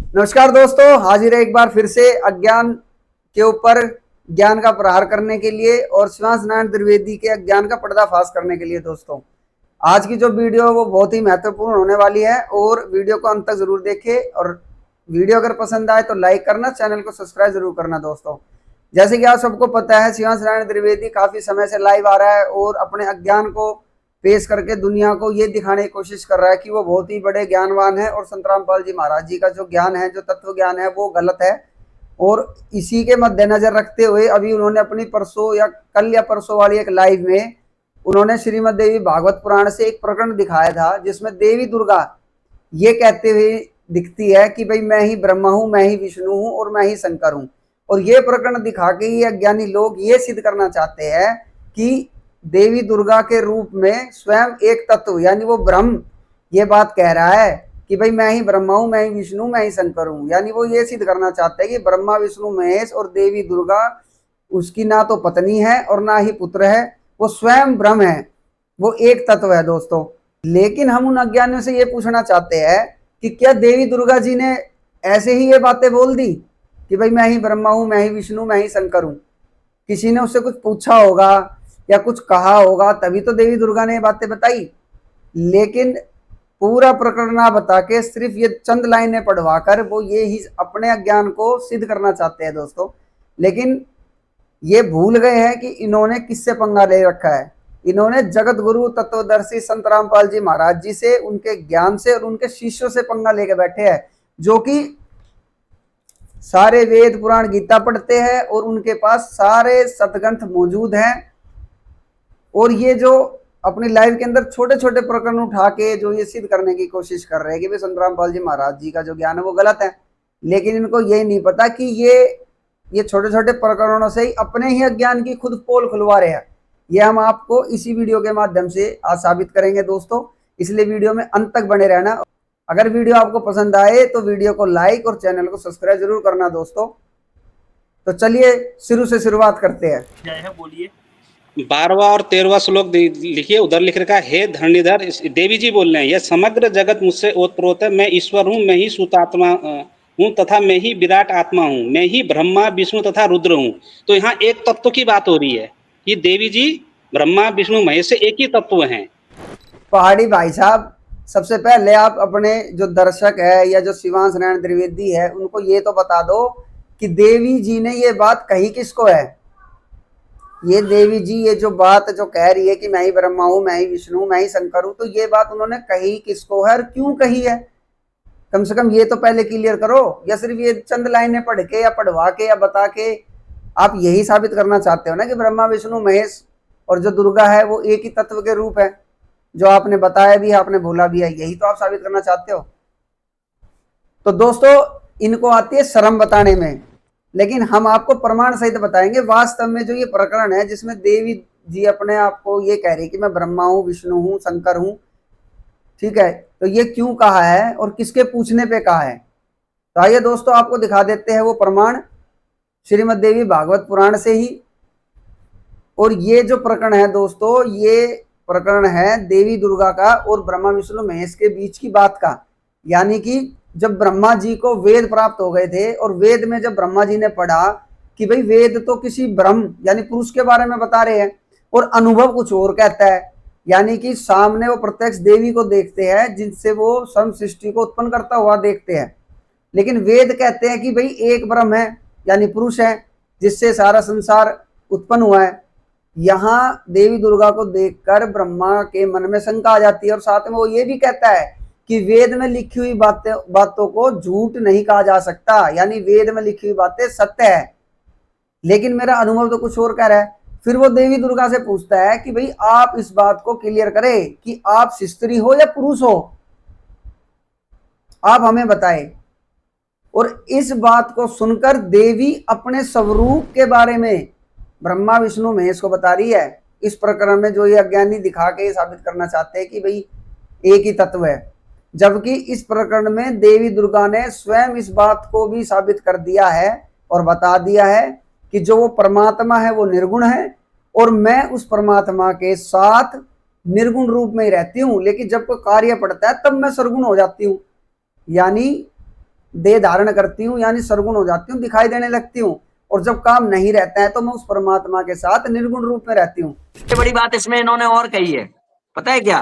नमस्कार दोस्तों, हाजिर है एक बार फिर से अज्ञान के ऊपर ज्ञान का प्रहार करने के लिए और शिवांश नारायण द्विवेदी के अज्ञान का पर्दाफाश करने के लिए। दोस्तों, आज की जो वीडियो है वो बहुत ही महत्वपूर्ण होने वाली है और वीडियो को अंत तक जरूर देखें। और वीडियो अगर पसंद आए तो लाइक करना, चैनल को सब्सक्राइब जरूर करना। दोस्तों, जैसे कि आप सबको पता है, शिवांश नारायण द्विवेदी काफी समय से लाइव आ रहा है और अपने अज्ञान को पेश करके दुनिया को ये दिखाने की कोशिश कर रहा है कि वो बहुत ही बड़े ज्ञानवान है और संत रामपाल जी महाराज जी का जो ज्ञान है, जो तत्व ज्ञान है, वो गलत है। और इसी के मद्देनजर रखते हुए अभी उन्होंने अपनी परसों या कल या परसों वाली एक लाइव में उन्होंने श्रीमद देवी भागवत पुराण से एक प्रकरण दिखाया था, जिसमें देवी दुर्गा ये कहते हुए दिखती है कि भाई मैं ही ब्रह्मा हूँ, मैं ही विष्णु हूँ और मैं ही शंकर हूँ। और ये प्रकरण दिखा के ये अज्ञानी लोग ये सिद्ध करना चाहते हैं कि देवी दुर्गा के रूप में स्वयं एक तत्व यानी वो ब्रह्म ये बात कह रहा है कि भाई मैं ही ब्रह्मा हूँ, मैं ही विष्णु, मैं ही शंकर हूँ। यानी वो ये सिद्ध करना चाहते हैं कि ब्रह्मा विष्णु महेश और देवी दुर्गा उसकी ना तो पत्नी है और ना ही पुत्र है, वो स्वयं ब्रह्म है, वो एक तत्व है। दोस्तों, लेकिन हम उन अज्ञानियों से ये पूछना चाहते हैं कि क्या देवी दुर्गा जी ने ऐसे ही ये बातें बोल दी कि भाई मैं ही ब्रह्मा हूँ, मैं ही विष्णु, मैं ही शंकर हूँ? किसी ने उससे कुछ पूछा होगा या कुछ कहा होगा, तभी तो देवी दुर्गा ने ये बातें बताई। लेकिन पूरा प्रकरण ना बता के सिर्फ ये चंद लाइनें पढ़वाकर वो ये ही अपने अज्ञान को सिद्ध करना चाहते हैं। दोस्तों, लेकिन ये भूल गए हैं कि इन्होंने किससे पंगा ले रखा है। इन्होंने जगत गुरु तत्वदर्शी संत रामपाल जी महाराज जी से, उनके ज्ञान से और उनके शिष्यों से पंगा लेके बैठे हैं, जो कि सारे वेद पुराण गीता पढ़ते हैं और उनके पास सारे सतग्रंथ मौजूद हैं। और ये जो अपनी लाइव के अंदर छोटे छोटे प्रकरण उठा के जो ये सिद्ध करने की कोशिश कर रहे हैं कि भाई संत रामपाल जी महाराज जी का जो ज्ञान है वो गलत है, लेकिन इनको ये नहीं पता कि ये छोटे छोटे प्रकरणों से ही अपने ही अज्ञान की खुद पोल खुलवा रहे हैं। ये हम आपको इसी वीडियो के माध्यम से आज साबित करेंगे। दोस्तों, इसलिए वीडियो में अंत तक बने रहना। अगर वीडियो आपको पसंद आए तो वीडियो को लाइक और चैनल को सब्सक्राइब जरूर करना। दोस्तों, तो चलिए शुरू से शुरुआत करते हैं। जय है, बोलिए। 12वां और 13वां श्लोक लिखिए। उधर लिख रखा है, हे धरणीधर, देवी जी बोल रहे हैं, यह समग्र जगत मुझसे ओतप्रोत है। मैं ईश्वर हूँ, मैं ही सुतात्मा हूँ तथा मैं ही विराट आत्मा हूँ, मैं ही ब्रह्मा विष्णु तथा रुद्र हूँ। तो यहाँ एक तत्व की बात हो रही है कि देवी जी ब्रह्मा विष्णु महेश से एक ही तत्व हैं। पहाड़ी भाई साहब, सबसे पहले आप अपने जो दर्शक है या जो शिवांश नारायण द्विवेदी है उनको ये तो बता दो कि देवी जी ने ये बात कही किसको है। ये देवी जी ये जो बात जो कह रही है कि मैं ही ब्रह्मा हूँ, मैं ही विष्णु, मैं ही शंकर हूँ, तो ये बात उन्होंने कही किसको है और क्यों कही है? कम से कम ये तो पहले क्लियर करो। या सिर्फ ये चंद लाइनें पढ़ के या पढ़वा के या बता के आप यही साबित करना चाहते हो ना कि ब्रह्मा विष्णु महेश और जो दुर्गा है वो एक ही तत्व के रूप है, जो आपने बताया भी है, आपने बोला भी है, यही तो आप साबित करना चाहते हो। तो दोस्तों, इनको आती है शर्म बताने में, लेकिन हम आपको प्रमाण सहित बताएंगे। वास्तव में जो ये प्रकरण है जिसमें देवी जी अपने आप को ये कह रही कि मैं ब्रह्मा हूँ, विष्णु हूँ, शंकर हूँ, ठीक है, तो ये क्यों कहा है और किसके पूछने पे कहा है? तो आइए दोस्तों, आपको दिखा देते हैं वो प्रमाण श्रीमद देवी भागवत पुराण से ही। और ये जो प्रकरण है दोस्तों, ये प्रकरण है देवी दुर्गा का और ब्रह्मा विष्णु महेश के बीच की बात का। यानी कि जब ब्रह्मा जी को वेद प्राप्त हो गए थे और वेद में जब ब्रह्मा जी ने पढ़ा कि भाई वेद तो किसी ब्रह्म यानी पुरुष के बारे में बता रहे हैं और अनुभव कुछ और कहता है, यानी कि सामने वो प्रत्यक्ष देवी को देखते हैं जिनसे वो स्वयं सृष्टि को उत्पन्न करता हुआ देखते हैं। लेकिन वेद कहते हैं कि भाई एक ब्रह्म है यानी पुरुष है जिससे सारा संसार उत्पन्न हुआ है। यहाँ देवी दुर्गा को देखकर ब्रह्मा के मन में शंका आ जाती है और साथ में वो ये भी कहता है कि वेद में लिखी हुई बातों को झूठ नहीं कहा जा सकता, यानी वेद में लिखी हुई बातें सत्य है, लेकिन मेरा अनुभव तो कुछ और कह रहा है। फिर वो देवी दुर्गा से पूछता है कि भाई आप इस बात को क्लियर करें कि आप स्त्री हो या पुरुष हो, आप हमें बताएं। और इस बात को सुनकर देवी अपने स्वरूप के बारे में ब्रह्मा विष्णु महेश को बता रही है। इस प्रकरण में जो ये अज्ञानी दिखा के साबित करना चाहते हैं कि भाई एक ही तत्व है, जबकि इस प्रकरण में देवी दुर्गा ने स्वयं इस बात को भी साबित कर दिया है और बता दिया है कि जो वो परमात्मा है वो निर्गुण है और मैं उस परमात्मा के साथ निर्गुण रूप में ही रहती हूँ, लेकिन जब कोई कार्य पड़ता है तब मैं सर्वगुण हो जाती हूँ। यानी देह धारण करती हूँ, यानी सरगुण हो जाती हूँ, दिखाई देने लगती हूँ। और जब काम नहीं रहता है तो मैं उस परमात्मा के साथ निर्गुण रूप में रहती हूँ। सबसे बड़ी बात इसमें इन्होंने और कही है, पता है क्या?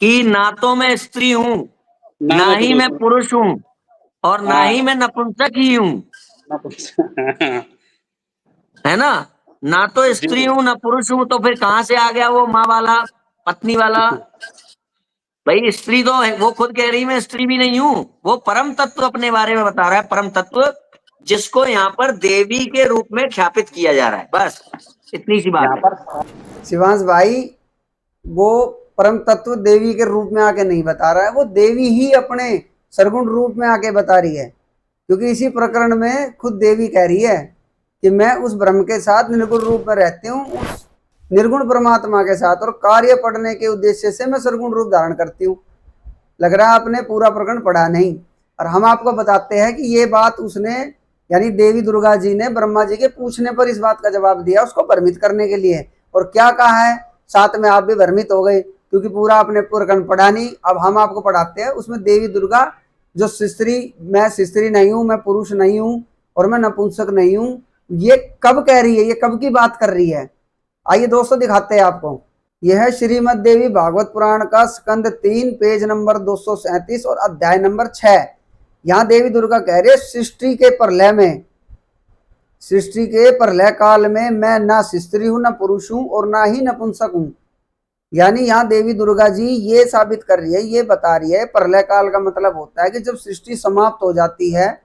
कि ना तो मैं स्त्री हूं, ना ही मैं पुरुष हूं, और ना ही मैं नपुंसक ही हूं, है ना? ना तो स्त्री हूं ना पुरुष हूं, तो फिर कहां से आ गया वो माँ वाला, पत्नी वाला? भाई स्त्री तो है, वो खुद कह रही मैं स्त्री भी नहीं हूं। वो परम तत्व अपने बारे में बता रहा है, परम तत्व, जिसको यहाँ पर देवी के रूप में ख्यापित किया जा रहा है। बस इतनी सी बात है। शिवांश भाई, वो परम तत्व देवी के रूप में आके नहीं बता रहा है, वो देवी ही अपने सरगुण रूप में आके बता रही है। क्योंकि इसी प्रकरण में खुद देवी कह रही है कि मैं उस ब्रह्म के साथ निर्गुण रूप में रहती हूँ, उस निर्गुण परमात्मा के साथ, और कार्य पढ़ने के उद्देश्य से मैं सरगुण रूप धारण करती हूँ। लग रहा है आपने पूरा प्रकरण पढ़ा नहीं। और हम आपको बताते हैं कि ये बात उसने, यानी देवी दुर्गा जी ने ब्रह्मा जी के पूछने पर इस बात का जवाब दिया, उसको भ्रमित करने के लिए। और क्या कहा है, साथ में आप भी भ्रमित हो गए, क्योंकि पूरा आपने प्रकरण पढ़ा नहीं। अब हम आपको पढ़ाते हैं, उसमें देवी दुर्गा जो स्त्री, मैं स्त्री नहीं हूं, मैं पुरुष नहीं हूं, और मैं नपुंसक नहीं हूं, ये कब कह रही है, ये कब की बात कर रही है। आइए दोस्तों दिखाते हैं आपको। यह है श्रीमद देवी भागवत पुराण का स्कंद 3 पेज नंबर 237 और अध्याय नंबर 6। यहाँ देवी दुर्गा कह रही है, सृष्टि के प्रलय में, सृष्टि के प्रलय काल में मैं ना स्त्री हूं, ना पुरुष हूं, और ना ही नपुंसक हूं। यानी यहाँ देवी दुर्गा जी ये साबित कर रही है, ये बता रही है, प्रलय काल का मतलब होता है कि जब सृष्टि समाप्त हो जाती है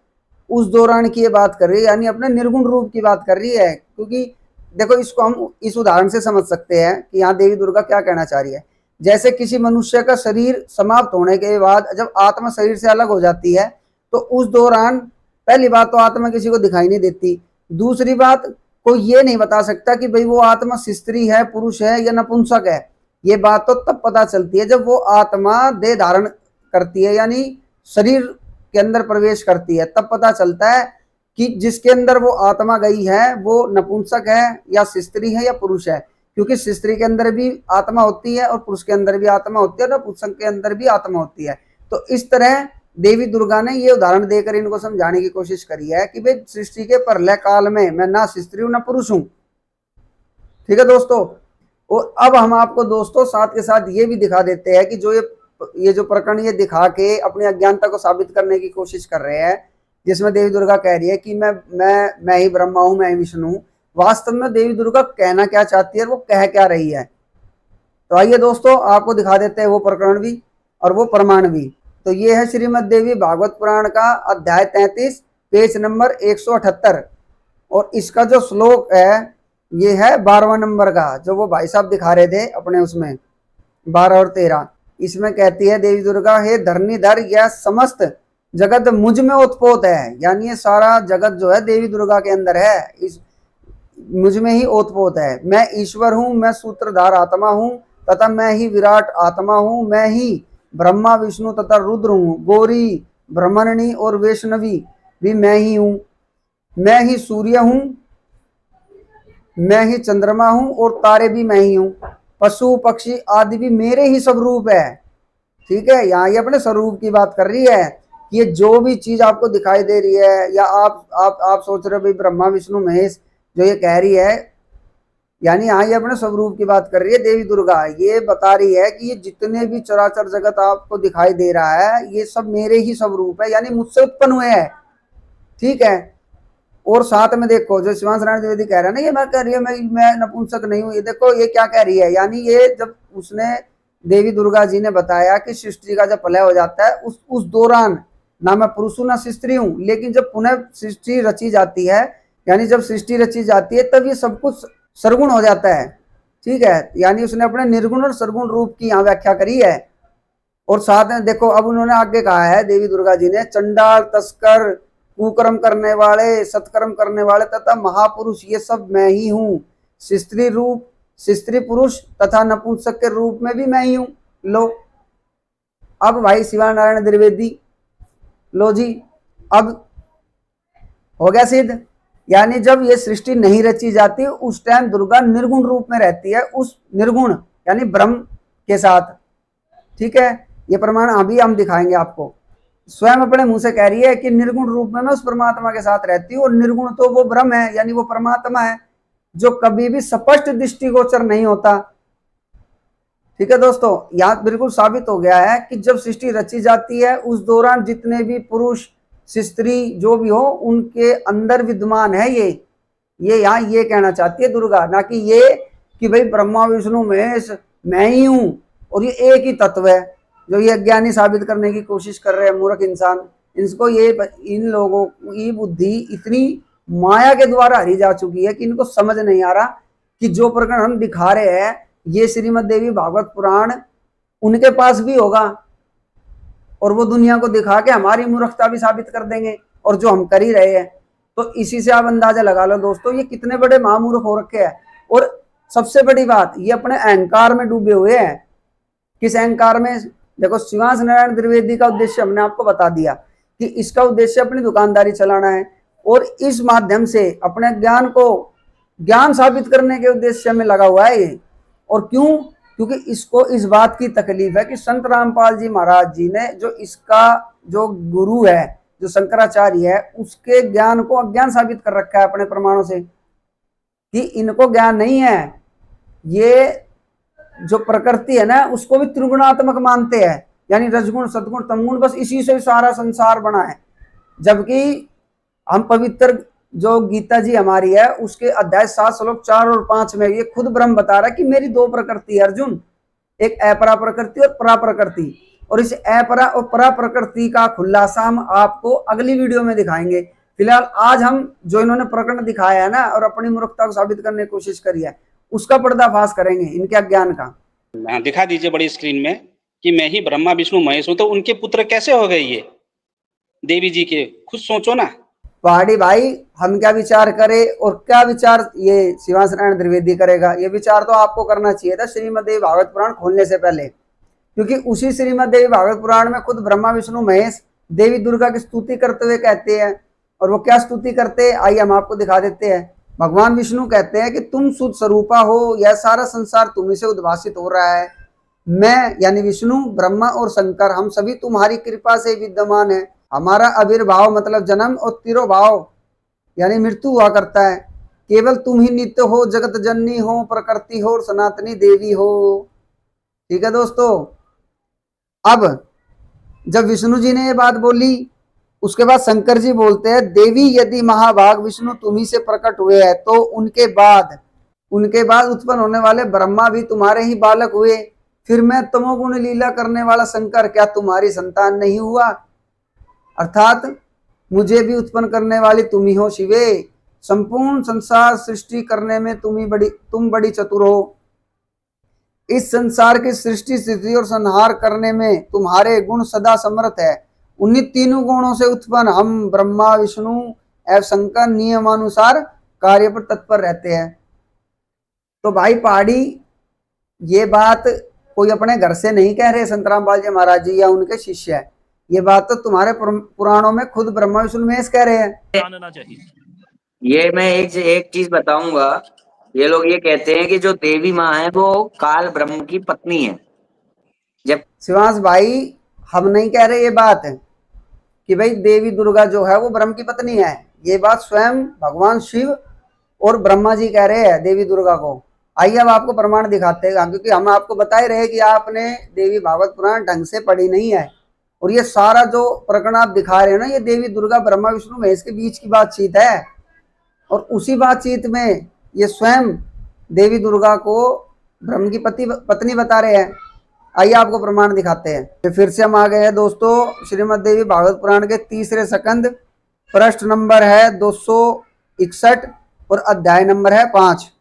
उस दौरान की ये बात कर रही है, यानी अपने निर्गुण रूप की बात कर रही है। क्योंकि देखो, इसको हम इस उदाहरण से समझ सकते हैं कि यहाँ देवी दुर्गा क्या कहना चाह रही है। जैसे किसी मनुष्य का शरीर समाप्त होने के बाद जब आत्मा शरीर से अलग हो जाती है, तो उस दौरान पहली बात तो आत्मा किसी को दिखाई नहीं देती, दूसरी बात कोई ये नहीं बता सकता कि भाई वो आत्मा स्त्री है, पुरुष है या नपुंसक है। ये बात तो तब पता चलती है जब वो आत्मा देह धारण करती है, यानी शरीर के अंदर प्रवेश करती है, तब पता चलता है कि जिसके अंदर वो आत्मा गई है वो नपुंसक है या स्त्री है या पुरुष है। क्योंकि स्त्री के अंदर भी आत्मा होती है और पुरुष के अंदर भी आत्मा होती है और नपुंसक के अंदर भी आत्मा होती है। तो इस तरह देवी दुर्गा ने ये उदाहरण देकर इनको समझाने की कोशिश करी है कि भाई सृष्टि के प्रलय काल में मैं ना स्त्री हूं ना पुरुष हूं। ठीक है दोस्तों, और अब हम आपको दोस्तों साथ के साथ ये भी दिखा देते हैं कि जो ये जो प्रकरण ये दिखा के अपनी अज्ञानता को साबित करने की कोशिश कर रहे हैं, जिसमें देवी दुर्गा कह रही है कि मैं ही ब्रह्मा हूं, मैं ही विष्णु हूं। वास्तव में देवी दुर्गा कहना क्या चाहती है और वो कह क्या रही है, तो आइए दोस्तों आपको दिखा देते हैं वो प्रकरण भी और वो प्रमाण भी। तो ये है श्रीमद देवी भागवत पुराण का अध्याय 33 पेज नंबर 178, और इसका जो श्लोक है ये है 12वां नंबर का, जो वो भाई साहब दिखा रहे थे अपने उसमें 12 और 13। इसमें कहती है देवी दुर्गा, हे धरणीधर, यह समस्त जगत मुझ में ओतप्रोत है। यानी ये सारा जगत जो है देवी दुर्गा के अंदर है, इस मुझ में ही ओतप्रोत है। मैं ईश्वर हूँ, मैं सूत्रधार आत्मा हूँ तथा मैं ही विराट आत्मा हूँ। मैं ही ब्रह्मा विष्णु तथा रुद्र हूँ। गौरी ब्रह्मणी और वैष्णवी भी मैं ही हूँ। मैं ही सूर्य हूँ, मैं ही चंद्रमा हूँ और तारे भी मैं ही हूँ। पशु पक्षी आदि भी मेरे ही स्वरूप है। ठीक है, यहाँ ये अपने स्वरूप की बात कर रही है। ये जो भी चीज आपको दिखाई दे रही है, या आप सोच रहे हो भाई ब्रह्मा विष्णु महेश जो ये कह रही है, यानी यहाँ ये अपने स्वरूप की बात कर रही है देवी दुर्गा। ये बता रही है कि ये जितने भी चराचर जगत आपको दिखाई दे रहा है ये सब मेरे ही स्वरूप है, यानी मुझसे उत्पन्न हुए हैं। ठीक है, और साथ में देखो जो शिवांश नारायण द्विवेदी कह रहा है ना, ये मैं कह रही है मैं नपुंसक नहीं हूँ, ये देखो ये क्या कह रही है। यानी ये जब उसने देवी दुर्गा जी ने बताया कि सृष्टि का जब प्रलय हो जाता है उस दौरान ना मैं पुरुष हूं ना स्त्री हूं, लेकिन जब पुनः सृष्टि रची जाती है, यानी जब सृष्टि रची जाती है तब ये सब कुछ सरगुण हो जाता है। ठीक है, यानी उसने अपने निर्गुण और सरगुण रूप की यहाँ व्याख्या करी है। और साथ में देखो अब उन्होंने आगे कहा है देवी दुर्गा जी ने, चंडाल तस्कर कुकर्म करने वाले सत्कर्म करने वाले तथा महापुरुष ये सब मैं ही हूँ। स्त्री रूप स्त्री पुरुष तथा नपुंसक के रूप में भी मैं ही हूँ। लो अब भाई शिवानंद नारायण द्विवेदी, लो जी अब हो गया सिद्ध। यानी जब ये सृष्टि नहीं रची जाती उस टाइम दुर्गा निर्गुण रूप में रहती है, उस निर्गुण यानी ब्रह्म के साथ। ठीक है, ये प्रमाण अभी हम दिखाएंगे आपको। स्वयं अपने मुंह से कह रही है कि निर्गुण रूप में मैं उस परमात्मा के साथ रहती हूँ, और निर्गुण तो वो ब्रह्म है, यानी वो परमात्मा है जो कभी भी स्पष्ट दृष्टिगोचर नहीं होता। ठीक है दोस्तों, यहाँ बिल्कुल साबित हो गया है कि जब सृष्टि रची जाती है उस दौरान जितने भी पुरुष स्त्री जो भी हो उनके अंदर विद्यमान है ये यहाँ ये कहना चाहती है दुर्गा, ना कि ये कि भाई ब्रह्मा विष्णु महेश मैं ही हूं और ये एक ही तत्व है। जो ये अज्ञानी साबित करने की कोशिश कर रहे हैं मूर्ख इंसान, इनको ये इन लोगों की बुद्धि इतनी माया के द्वारा हरी जा चुकी है कि इनको समझ नहीं आ रहा कि जो प्रकरण हम दिखा रहे हैं ये श्रीमद् देवी भागवत पुराण उनके पास भी होगा और वो दुनिया को दिखा के हमारी मूर्खता भी साबित कर देंगे, और जो हम कर ही रहे हैं। तो इसी से आप अंदाजा लगा लो दोस्तों ये कितने बड़े महामूर्ख हो रखे हैं। और सबसे बड़ी बात, ये अपने अहंकार में डूबे हुए हैं। किस अहंकार में? देखो, शिवांश नारायण द्विवेदी का उद्देश्य हमने आपको बता दिया कि इसका उद्देश्य अपनी दुकानदारी चलाना है और इस माध्यम से अपने ज्ञान को ज्ञान साबित करने के उद्देश्य में लगा हुआ है ये। और क्यों? क्योंकि इसको इस बात की तकलीफ है कि संत रामपाल जी महाराज जी ने जो इसका जो गुरु है जो शंकराचार्य है उसके ज्ञान को अज्ञान साबित कर रखा है अपने प्रमाणों से कि इनको ज्ञान नहीं है। ये जो प्रकृति है ना उसको भी त्रिगुणात्मक मानते हैं, यानी रजगुण सतगुण तमगुण, बस इसी से सारा संसार बना है। जबकि हम पवित्र जो गीता जी हमारी है उसके अध्याय 7 श्लोक 4 और 5 में ये खुद ब्रह्म बता रहा है कि मेरी दो प्रकृति है अर्जुन, एक अपरा प्रकृति और परा प्रकृति। और इस अपरा और परा प्रकृति का खुलासा हम आपको अगली वीडियो में दिखाएंगे। फिलहाल आज हम जो इन्होंने प्रकरण दिखाया है ना और अपनी मूर्खता को साबित करने की कोशिश करी है उसका पर्दाफाश करेंगे, इनके अज्ञान का। दिखा दीजिए बड़ी स्क्रीन में कि मैं ही ब्रह्मा विष्णु महेश हूं, तो उनके पुत्र कैसे हो गए ये देवी जी के? खुद सोचो ना पहाड़ी भाई, हम क्या विचार करें और क्या विचार ये शिवांश नारायण द्विवेदी करेगा, ये विचार तो आपको करना चाहिए था श्रीमद् देवी भागवत पुराण खोलने से पहले, क्योंकि उसी श्रीमद् देवी भागवत पुराण में खुद ब्रह्मा विष्णु महेश देवी दुर्गा की स्तुति करते हुए कहते हैं। और वो क्या स्तुति करते हैं आइए हम आपको दिखा देते हैं। भगवान विष्णु कहते हैं कि तुम शुद्ध स्वरूपा हो, यह सारा संसार तुम्ही से उद्भासित हो रहा है। मैं यानी विष्णु, ब्रह्मा और शंकर हम सभी तुम्हारी कृपा से विद्यमान है। हमारा आविर्भाव मतलब जन्म और तिरोभाव यानी मृत्यु हुआ करता है। केवल तुम ही नित्य हो, जगत जननी हो, प्रकृति हो और सनातनी देवी हो। ठीक है दोस्तों, अब जब विष्णु जी ने ये बात बोली उसके बाद शंकर जी बोलते हैं देवी यदि महाभाग विष्णु तुम्ही से प्रकट हुए हैं तो उनके बाद उत्पन्न होने वाले ब्रह्मा भी तुम्हारे ही बालक हुए। फिर मैं तमोगुण लीला करने वाला शंकर क्या तुम्हारी संतान नहीं हुआ? अर्थात मुझे भी उत्पन्न करने वाली तुम ही हो शिवे। संपूर्ण संसार सृष्टि करने में तुम बड़ी चतुर हो। इस संसार की सृष्टि स्थिति और संहार करने में तुम्हारे गुण सदा समर्थ है। उन्हीं तीनों गुणों से उत्पन्न हम ब्रह्मा विष्णु एवं शंकर नियमानुसार कार्य पर तत्पर रहते हैं। तो भाई पहाड़ी, ये बात कोई अपने घर से नहीं कह रहे संत रामपाल जी महाराज जी या उनके शिष्य है, ये बात तो तुम्हारे पुराणों में खुद ब्रह्मा विष्णु महेश कह रहे हैं। ये मैं एक चीज बताऊंगा, ये लोग ये कहते हैं कि जो देवी माँ है वो काल ब्रह्म की पत्नी है। जब शिवांश भाई, हम नहीं कह रहे ये बात है कि भाई देवी दुर्गा जो है वो ब्रह्म की पत्नी है। ये बात स्वयं भगवान शिव और ब्रह्मा जी कह रहे हैं देवी दुर्गा को। आइए अब आपको प्रमाण दिखाते हैं, क्योंकि हम आपको बता ही रहे कि आपने देवी भागवत पुराण ढंग से पढ़ी नहीं है। और ये सारा जो प्रकरण आप दिखा रहे हो ना, ये देवी दुर्गा ब्रह्मा विष्णु महेश के बीच की बातचीत है। और उसी बातचीत में ये स्वयं देवी दुर्गा को ब्रह्म की पत्नी बता रहे हैं। आइए आपको प्रमाण दिखाते हैं। तो फिर से हम आ गए हैं दोस्तों श्रीमद् देवी भागवत पुराण के तीसरे स्कंद, पृष्ठ नंबर है 261 और अध्याय नंबर है 5।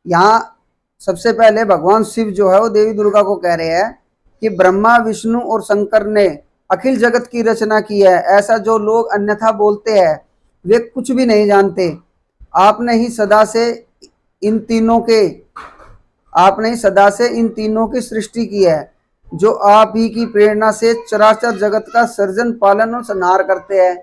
यहाँ सबसे पहले भगवान शिव जो है वो देवी दुर्गा को कह रहे हैं कि ब्रह्मा विष्णु और शंकर ने अखिल जगत की रचना की है। ऐसा जो लोग अन्यथा बोलते हैं वे कुछ भी नहीं जानते। आपने ही सदा से इन तीनों की सृष्टि की है, जो आप ही की प्रेरणा से चराचर जगत का सर्जन पालन और संहार करते हैं।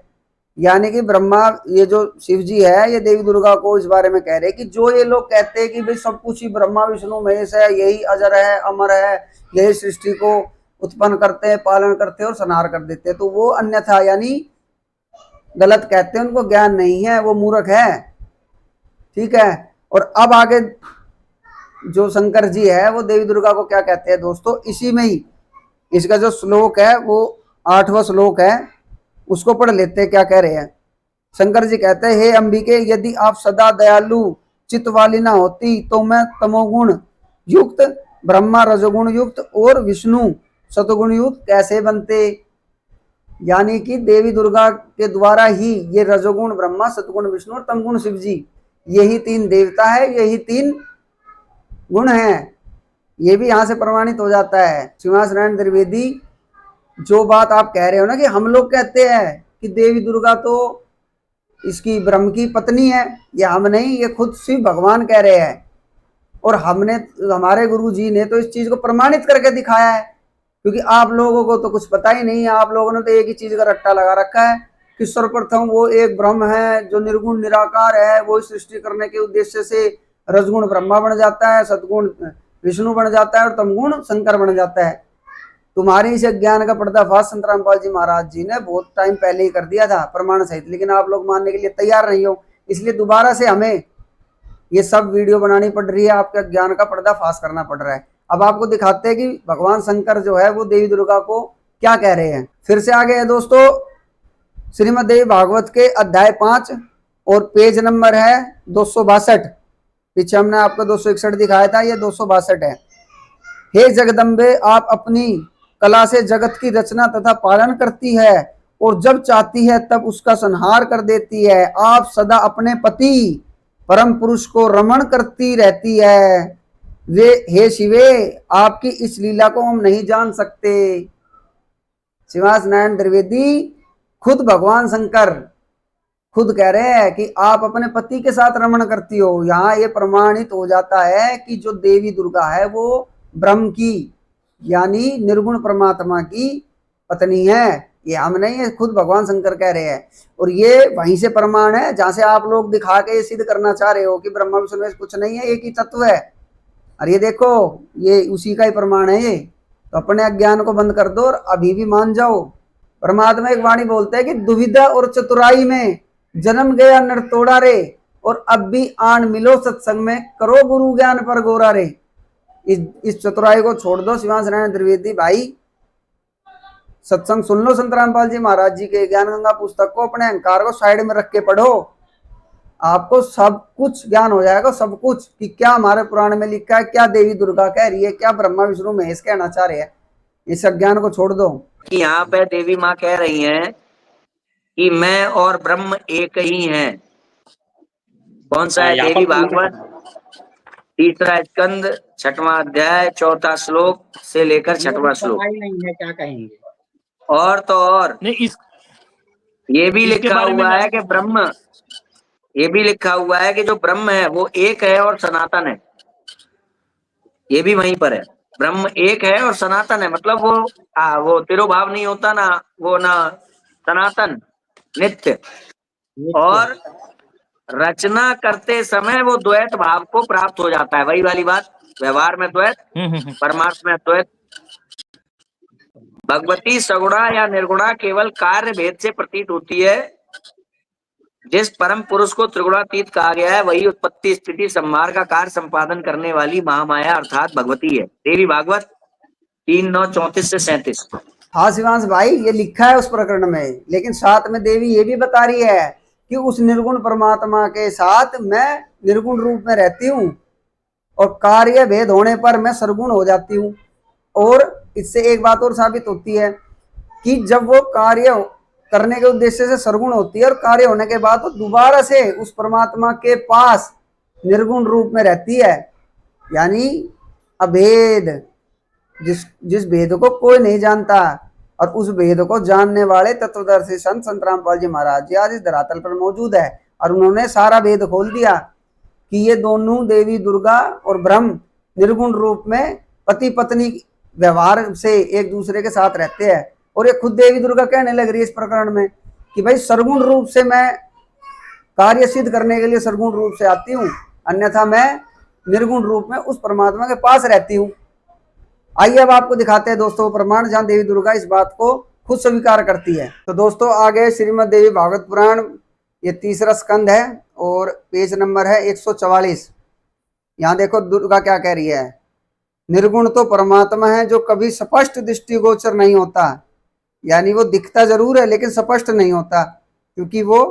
यानी कि ब्रह्मा, ये जो शिव जी है ये देवी दुर्गा को इस बारे में कह रहे हैं कि जो ये लोग कहते हैं कि भाई सब कुछ ही ब्रह्मा विष्णु महेश है, यही अजर है अमर है, यही सृष्टि को उत्पन्न करते हैं, पालन करते हैं और संहार कर देते हैं। तो वो अन्यथा यानी गलत कहते हैं, उनको ज्ञान नहीं है, वो मूर्ख है। ठीक है। और अब आगे जो शंकर जी है वो देवी दुर्गा को क्या कहते हैं दोस्तों, इसी में ही इसका जो श्लोक है वो 8वां श्लोक है, उसको पढ़ लेते हैं क्या कह रहे हैं। शंकर जी कहते हैं, हे अंबिके, यदि आप सदा दयालु चित्त वाली ना होती तो मैं तमोगुण युक्त, ब्रह्मा रजोगुण युक्त और विष्णु सतगुण युक्त कैसे बनते। यानी कि देवी दुर्गा के द्वारा ही ये रजोगुण ब्रह्मा, सतगुण विष्णु और तमगुण शिव जी, यही 3 देवता है, यही 3 गुण हैं। ये भी यहाँ से प्रमाणित हो जाता है। श्रीनिवास नारायण द्विवेदी, जो बात आप कह रहे हो ना कि हम लोग कहते हैं कि देवी दुर्गा तो इसकी ब्रह्म की पत्नी है, ये हम नहीं, ये खुद शिव भगवान कह रहे हैं। और हमारे गुरु जी ने तो इस चीज को प्रमाणित करके दिखाया है, क्योंकि आप लोगों को तो कुछ पता ही नहीं है। आप लोगों ने तो एक ही चीज का रट्टा लगा रखा है कि सर्वप्रथम वो एक ब्रह्म है जो निर्गुण निराकार है, वो सृष्टि करने के उद्देश्य से रजगुण ब्रह्मा बन जाता है, सतगुण विष्णु बन जाता है और तमगुण शंकर बन जाता है। तुम्हारी इस ज्ञान का पर्दाफाश संत रामपाल जी महाराज जी ने बहुत टाइम पहले ही कर दिया था प्रमाण सहित, लेकिन आप लोग मानने के लिए तैयार नहीं हो, इसलिए दोबारा से हमें ये सब वीडियो बनानी पड़ रही है, आपका ज्ञान का पर्दाफाश करना पड़ रहा है। अब आपको दिखाते हैं कि भगवान शंकर जो है वो देवी दुर्गा को क्या कह रहे हैं। फिर से आगे है दोस्तों, श्रीमद् देवी भागवत के अध्याय 5 और पेज नंबर है 262। पीछे हमने आपको 261 दिखाया था, ये 262 है। हे जगदम्बे, आप अपनी कला से जगत की रचना तथा पालन करती है और जब चाहती है तब उसका संहार कर देती है। आप सदा अपने पति परम पुरुष को रमण करती रहती है। वे हे शिवे, आपकी इस लीला को हम नहीं जान सकते। श्रीनिवास नारायण द्विवेदी, खुद भगवान शंकर खुद कह रहे हैं कि आप अपने पति के साथ रमण करती हो। यहाँ ये प्रमाणित हो जाता है कि जो देवी दुर्गा है वो ब्रह्म की यानी निर्गुण परमात्मा की पत्नी है। ये हम नहीं है, खुद भगवान शंकर कह रहे हैं। और ये वहीं से प्रमाण है जहां से आप लोग दिखा के ये सिद्ध करना चाह रहे हो कि ब्रह्मा विष्णु में कुछ नहीं है, एक ही तत्व है। और ये देखो, ये उसी का ही प्रमाण है। ये तो अपने अज्ञान को बंद कर दो और अभी भी मान जाओ। परमात्मा एक वाणी बोलते हैं कि दुविधा और चतुराई में जन्म गया नर तोड़ा रे, और अब भी आन मिलो सत्संग में, करो गुरु ज्ञान पर गोरा रे। इस चतुराई को छोड़ दो श्रीनिवास नारायण द्विवेदी भाई, सत्संग सुन लो संत रामपाल जी महाराज जी के ज्ञान गंगा पुस्तक को, अपने अहंकार को साइड में रख के पढ़ो, आपको सब कुछ ज्ञान हो जाएगा। सब कुछ कि क्या हमारे पुराण में लिखा है, क्या देवी दुर्गा कह रही है, क्या ब्रह्मा विष्णु महेश कहना चाह रहे हैं। इस अज्ञान को छोड़ दो। कि यहाँ पे देवी माँ कह रही हैं कि मैं और ब्रह्म एक ही हैं। कौन सा है? देवी भागवत 3रा स्कंद 6वां अध्याय 4था श्लोक से लेकर 6वां श्लोक। नहीं है, क्या कहेंगे? और तो और नहीं, ये भी लिखा हुआ है कि ब्रह्म, ये भी लिखा हुआ है कि जो ब्रह्म है वो एक है और सनातन है। ये भी वहीं पर है, ब्रह्म एक है और सनातन है, मतलब वो तिरोभाव नहीं होता ना, वो ना सनातन नित्य, और रचना करते समय वो द्वैत भाव को प्राप्त हो जाता है। वही वाली बात, व्यवहार में द्वैत, परमार्थ में द्वैत। भगवती सगुणा या निर्गुणा केवल कार्य भेद से प्रतीत होती है। जिस परम पुरुष को त्रिगुणातीत कहा गया है वही उत्पत्ति स्थिति संहार का कार्य संपादन करने वाली महामाया अर्थात भगवती है। देवी भागवत 3:9-34 से 37। हाँ शिवांश भाई, ये लिखा है उस प्रकरण में, लेकिन साथ में देवी ये भी बता रही है कि उस निर्गुण परमात्मा के साथ मैं निर्गुण रूप में रहती हूँ और कार्य भेद होने पर मैं सरगुण हो जाती हूँ। और इससे एक बात और साबित होती है कि जब वो कार्य करने के उद्देश्य से सरगुण होती है और कार्य होने के बाद वो दोबारा से उस परमात्मा के पास निर्गुण रूप में रहती है, यानी अभेद, जिस भेद को कोई नहीं जानता। और उस भेद को जानने वाले तत्वदर्शी संत रामपाल जी महाराज जी आज इस धरातल पर मौजूद है, और उन्होंने सारा भेद खोल दिया कि ये दोनों देवी दुर्गा और ब्रह्म निर्गुण रूप में पति पत्नी व्यवहार से एक दूसरे के साथ रहते हैं। और ये खुद देवी दुर्गा कहने लग रही है इस प्रकरण में कि भाई सरगुण रूप से मैं कार्य सिद्ध करने के लिए सरगुण रूप से आती हूँ, अन्यथा मैं निर्गुण रूप में उस परमात्मा के पास रहती हूँ। आइए अब आपको दिखाते हैं दोस्तों प्रमाण जहाँ देवी दुर्गा इस बात को खुद स्वीकार करती है। तो दोस्तों आगे श्रीमद् देवी भागवत पुराण, ये तीसरा स्कंद है और पेज नंबर है 144। यहाँ देखो दुर्गा क्या कह रही है, निर्गुण तो परमात्मा है जो कभी स्पष्ट दृष्टिगोचर नहीं होता, यानी वो दिखता जरूर है लेकिन स्पष्ट नहीं होता, क्योंकि वो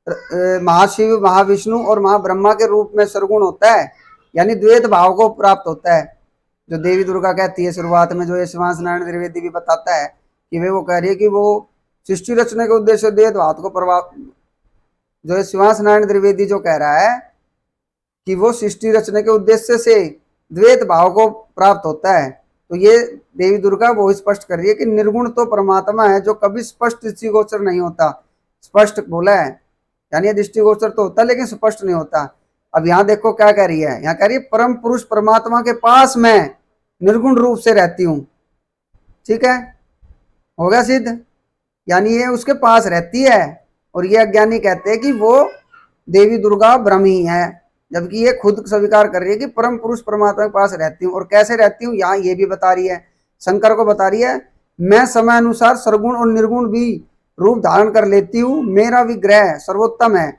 महाशिव, महाविष्णु और महाब्रह्मा के रूप में सरगुण होता है, यानी द्वैत भाव को प्राप्त होता है। जो देवी दुर्गा कहती है शुरुआत में, जो ये श्रीवास नारायण द्विवेदी भी बताता है कि वे वो कह रही है कि वो सृष्टि रचने के उद्देश्य से द्वैत भाव को प्रभाव, जो ये श्रीवास नारायण द्विवेदी जो कह रहा है कि वो सृष्टि रचने के उद्देश्य से द्वैत भाव को प्राप्त होता है, तो ये देवी दुर्गा वो स्पष्ट कर रही है कि निर्गुण तो परमात्मा है जो कभी स्पष्ट दृष्टिगोचर नहीं होता। स्पष्ट बोला है, यानी दृष्टिगोचर तो होता है लेकिन स्पष्ट नहीं होता। अब यहाँ देखो क्या कह रही है, यहाँ कह रही है परम पुरुष परमात्मा के पास मैं निर्गुण रूप से रहती हूँ। ठीक है, हो गया सिद्ध, यानी ये उसके पास रहती है और ये अज्ञानी कहते हैं कि वो देवी दुर्गा ब्रह्म ही है, जबकि ये खुद स्वीकार कर रही है कि परम पुरुष परमात्मा के पास रहती हूँ। और कैसे रहती हूँ यहाँ ये भी बता रही है, शंकर को बता रही है, मैं समय अनुसार सरगुण और निर्गुण भी रूप धारण कर लेती हूँ, मेरा विग्रह सर्वोत्तम है,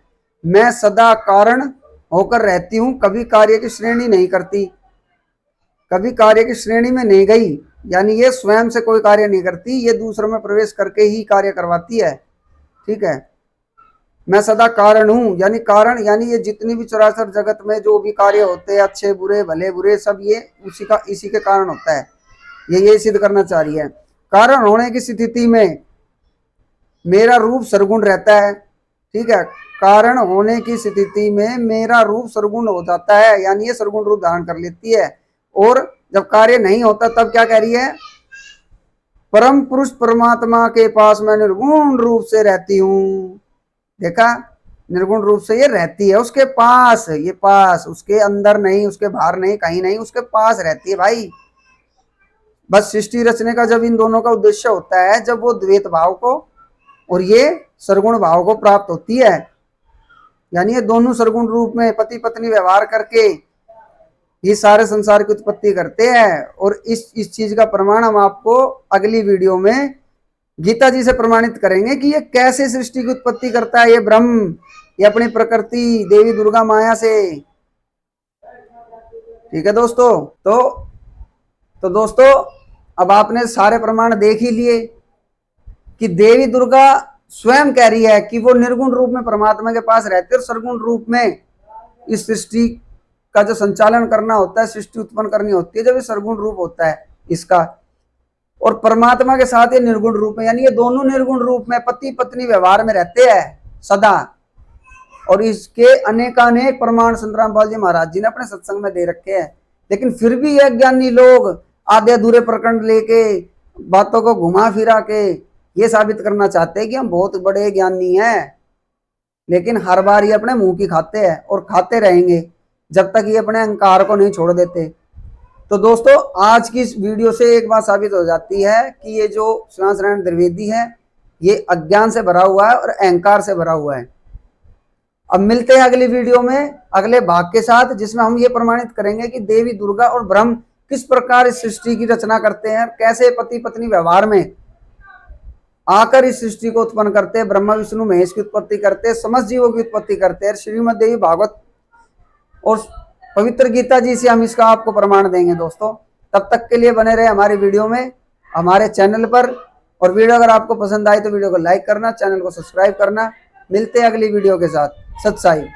मैं सदा कारण होकर रहती हूँ, कभी कार्य की श्रेणी नहीं करती, कभी कार्य की श्रेणी में नहीं गई, यानी ये स्वयं से कोई कार्य नहीं करती, ये दूसरों में प्रवेश करके ही कार्य करवाती है। ठीक है, मैं सदा कारण हूँ, यानी कारण यानी ये जितनी भी चराचर जगत में जो भी कार्य होते हैं, अच्छे बुरे भले बुरे, सब ये इसी के कारण होता है। ये सिद्ध करना चाह रही है। कारण होने की स्थिति में मेरा रूप सरगुण रहता है। ठीक है, कारण होने की स्थिति में मेरा रूप सरगुण हो जाता है, यानी ये सरगुण रूप धारण कर लेती है। और जब कार्य नहीं होता तब क्या कह रही है, परम पुरुष परमात्मा के पास मैं निर्गुण रूप से रहती हूँ। देखा, निर्गुण रूप से ये रहती है उसके पास, ये पास, उसके अंदर नहीं, उसके बाहर नहीं, कहीं नहीं, उसके पास रहती है भाई। बस सृष्टि रचने का जब इन दोनों का उद्देश्य होता है, जब वो द्वैत भाव को और ये सरगुण भाव को प्राप्त होती है, यानी ये दोनों सरगुण रूप में पति पत्नी व्यवहार करके ये सारे संसार की उत्पत्ति करते हैं। और इस चीज का प्रमाण हम आपको अगली वीडियो में गीता जी से प्रमाणित करेंगे कि ये कैसे सृष्टि की उत्पत्ति करता है ये ब्रह्म, ये अपनी प्रकृति देवी दुर्गा माया से। ठीक है दोस्तों, तो दोस्तों अब आपने सारे प्रमाण देख ही लिए कि देवी दुर्गा स्वयं कह रही है कि वो निर्गुण रूप में परमात्मा के पास रहते और सरगुण रूप में इस सृष्टि का जो संचालन करना होता है, सृष्टि उत्पन्न करनी होती है, जब ये सरगुण रूप होता है इसका, और परमात्मा के साथ ये निर्गुण रूप में, यानी ये दोनों निर्गुण रूप में पति पत्नी व्यवहार में रहते हैं सदा। और इसके अनेकानेक प्रमाण संत रामपाल जी महाराज जी ने अपने सत्संग में दे रखे हैं। लेकिन फिर भी ये ज्ञानी लोग आधे अधूरे प्रकरण लेके बातों को घुमा फिरा के ये साबित करना चाहते हैं कि हम बहुत बड़े ज्ञानी हैं, लेकिन हर बार ये अपने मुंह की खाते हैं और खाते रहेंगे जब तक ये अपने अहंकार को नहीं छोड़ देते। तो दोस्तों आज की इस वीडियो से एक बात साबित हो जाती है कि ये जो श्रीवास नारायण द्विवेदी है ये अज्ञान से भरा हुआ है और अहंकार से भरा हुआ है। अब मिलते हैं अगली वीडियो में अगले भाग के साथ, जिसमें हम ये प्रमाणित करेंगे कि देवी दुर्गा और ब्रह्म किस प्रकार इस सृष्टि की रचना करते हैं, कैसे पति पत्नी व्यवहार में आकर इस सृष्टि को उत्पन्न करते हैं, ब्रह्मा विष्णु महेश की उत्पत्ति करते हैं, समस्त जीवों की उत्पत्ति करते हैं। श्रीमद् देवी भागवत और पवित्र गीता जी से हम इसका आपको प्रमाण देंगे दोस्तों। तब तक के लिए बने रहे हमारी वीडियो में, हमारे चैनल पर। और वीडियो अगर आपको पसंद आई तो वीडियो को लाइक करना, चैनल को सब्सक्राइब करना। मिलते हैं अगली वीडियो के साथ। सत साई।